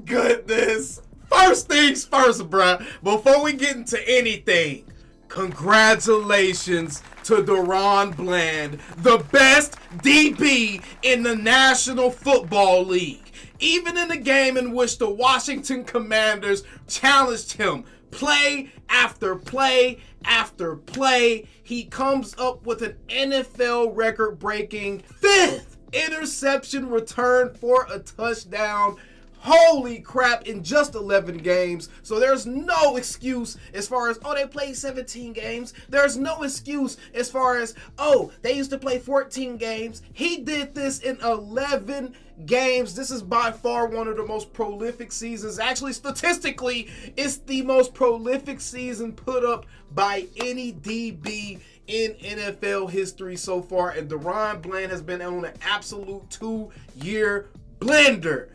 goodness. First things first, bruh. Before we get into anything, congratulations to DaRon Bland, the best DB in the National Football League. Even in the game in which the Washington Commanders challenged him play after play after play, he comes up with an NFL record-breaking 5th interception return for a touchdown. Holy crap, in just 11 games. So there's no excuse as far as, oh, they played 17 games. There's no excuse as far as, oh, they used to play 14 games. He did this in 11 games. This is by far one of the most prolific seasons. Actually, statistically, it's the most prolific season put up by any DB in NFL history so far. And DaRon Bland has been on an absolute 2-year blender.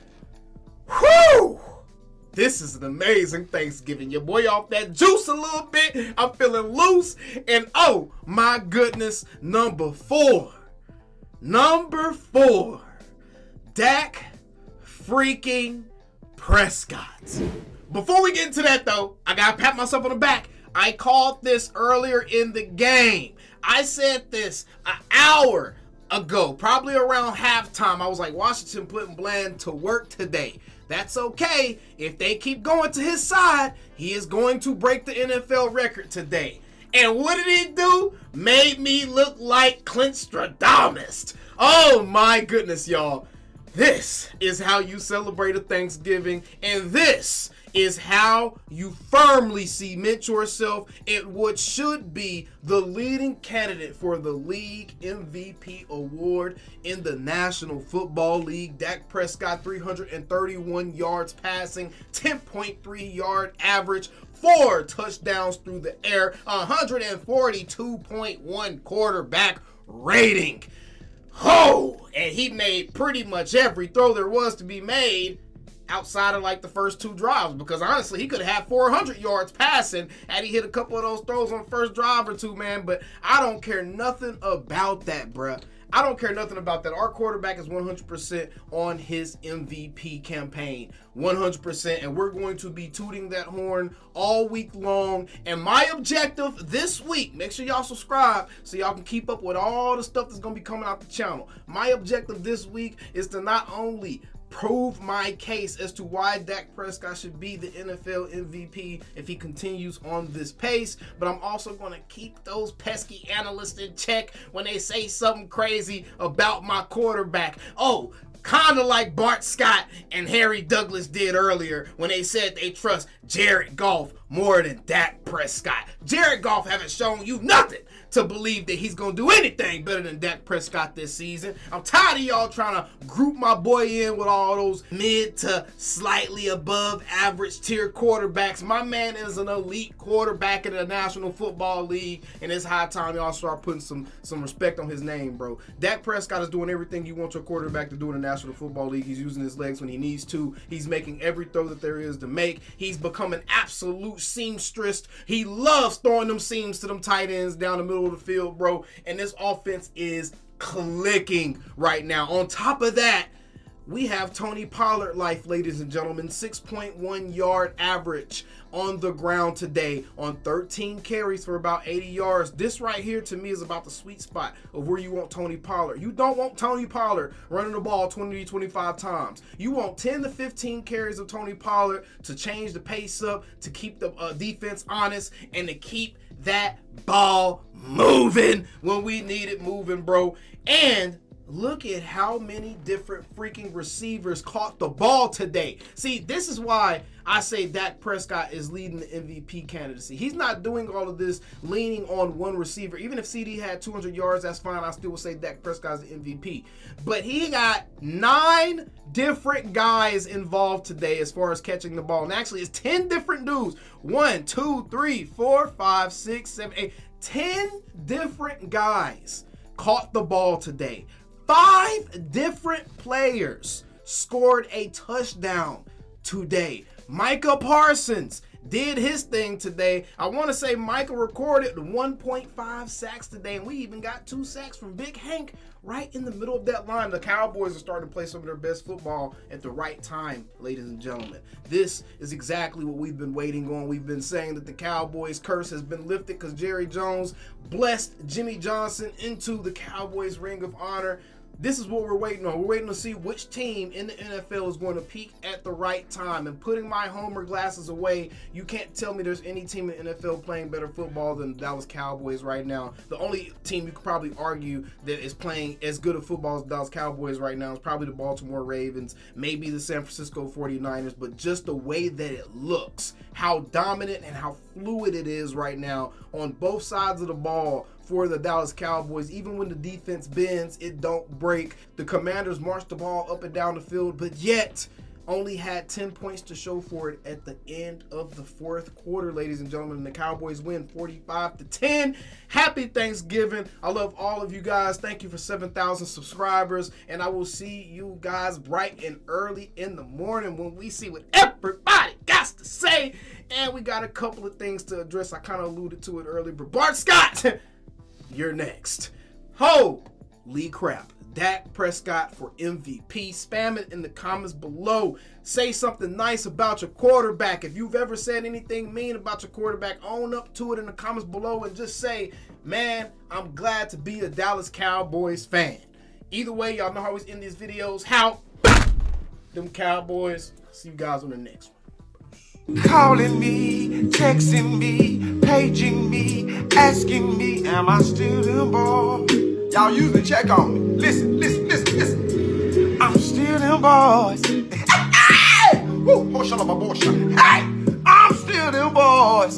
Whew! This is an amazing Thanksgiving. Your boy off that juice a little bit. I'm feeling loose. And oh my goodness, number 4. Number 4. Dak freaking Prescott. Before we get into that though, I gotta pat myself on the back. I called this earlier in the game. I said this an hour ago, probably around halftime. I was like, Washington putting Bland to work today. That's okay. If they keep going to his side, he is going to break the NFL record today. And what did he do? Made me look like Clint Stradamus. Oh my goodness, y'all. This is how you celebrate a Thanksgiving, and this is how you firmly cement yourself in what should be the leading candidate for the league MVP award in the National Football League. Dak Prescott, 331 yards passing, 10.3 yard average, 4 touchdowns through the air, 142.1 quarterback rating. Oh, and he made pretty much every throw there was to be made outside of like the first 2 drives, because honestly he could have had 400 yards passing had he hit a couple of those throws on the first drive or 2, man. But I don't care nothing about that, bruh. I don't care nothing about that. Our quarterback is 100% on his MVP campaign. 100%. And we're going to be tooting that horn all week long. And my objective this week, make sure y'all subscribe so y'all can keep up with all the stuff that's going to be coming out the channel. My objective this week is to not only prove my case as to why Dak Prescott should be the NFL MVP if he continues on this pace, but I'm also going to keep those pesky analysts in check when they say something crazy about my quarterback. Oh, kind of like Bart Scott and Harry Douglas did earlier when they said they trust Jared Goff more than Dak Prescott. Jared Goff haven't shown you nothing to believe that he's going to do anything better than Dak Prescott this season. I'm tired of y'all trying to group my boy in with all those mid to slightly above average tier quarterbacks. My man is an elite quarterback in the National Football League, and it's high time y'all start putting some respect on his name, bro. Dak Prescott is doing everything you want your quarterback to do in the National Football League. He's using his legs when he needs to. He's making every throw that there is to make. He's become an absolute seamstress. He loves throwing them seams to them tight ends down the middle of the field, bro. And this offense is clicking right now. On top of that, we have Tony Pollard life, ladies and gentlemen. 6.1 yard average on the ground today on 13 carries for about 80 yards. This right here to me is about the sweet spot of where you want Tony Pollard. You don't want Tony Pollard running the ball 20 to 25 times. You want 10 to 15 carries of Tony Pollard to change the pace up, to keep the defense honest, and to keep that ball moving when we need it moving, bro. And look at how many different freaking receivers caught the ball today. See, this is why I say Dak Prescott is leading the MVP candidacy. He's not doing all of this leaning on one receiver. Even if CD had 200 yards, that's fine. I still would say Dak Prescott is the MVP. But he got 9 different guys involved today as far as catching the ball. And actually, it's 10 different dudes. 1, 2, 3, 4, 5, 6, 7, 8. 10 different guys caught the ball today. 5 different players scored a touchdown today. Micah Parsons did his thing today. I want to say Michael recorded 1.5 sacks today, and we even got 2 sacks from Big Hank right in the middle of that line. The Cowboys are starting to play some of their best football at the right time, ladies and gentlemen. This is exactly what we've been waiting on. We've been saying that the Cowboys curse has been lifted because Jerry Jones blessed Jimmy Johnson into the Cowboys Ring of Honor. This is what we're waiting on. We're waiting to see which team in the NFL is going to peak at the right time. And putting my homer glasses away, you can't tell me there's any team in the NFL playing better football than the Dallas Cowboys right now. The only team you could probably argue that is playing as good of football as the Dallas Cowboys right now is probably the Baltimore Ravens, maybe the San Francisco 49ers, but just the way that it looks, how dominant and how fluid it is right now on both sides of the ball for the Dallas Cowboys. Even when the defense bends, it don't break. The Commanders march the ball up and down the field, but yet only had 10 points to show for it at the end of the fourth quarter, ladies and gentlemen. And the Cowboys win 45-10. Happy Thanksgiving. I love all of you guys. Thank you for 7,000 subscribers. And I will see you guys bright and early in the morning when we see what everybody got to say. And we got a couple of things to address. I kind of alluded to it earlier, but Bart Scott, you're next. Holy crap. Dak Prescott for MVP. Spam it in the comments below. Say something nice about your quarterback. If you've ever said anything mean about your quarterback, own up to it in the comments below and just say, man, I'm glad to be a Dallas Cowboys fan. Either way, y'all know how I always end these videos. How them Cowboys. See you guys on the next one. Calling me, texting me, paging me, asking me, am I still them boy? Y'all usually check on me. Listen. I'm still them boys. Hey! Woo! Hey! I'm still them boys.